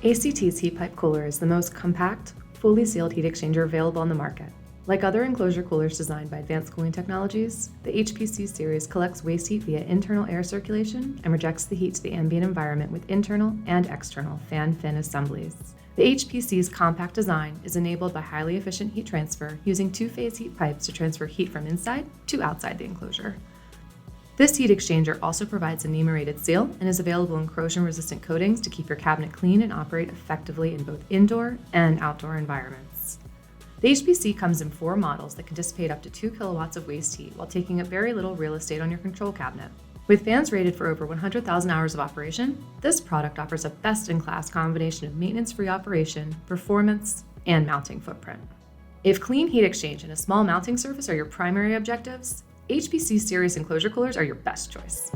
ACT's heat pipe cooler is the most compact, fully sealed heat exchanger available on the market. Like other enclosure coolers designed by Advanced Cooling Technologies, the HPC series collects waste heat via internal air circulation and rejects the heat to the ambient environment with internal and external fan-fin assemblies. The HPC's compact design is enabled by highly efficient heat transfer using two-phase heat pipes to transfer heat from inside to outside the enclosure. This heat exchanger also provides a NEMA-rated seal and is available in corrosion-resistant coatings to keep your cabinet clean and operate effectively in both indoor and outdoor environments. The HPC comes in 4 models that can dissipate up to 2 kilowatts of waste heat while taking up very little real estate on your control cabinet. With fans rated for over 100,000 hours of operation, this product offers a best-in-class combination of maintenance-free operation, performance, and mounting footprint. If clean heat exchange and a small mounting surface are your primary objectives, HPC series enclosure coolers are your best choice.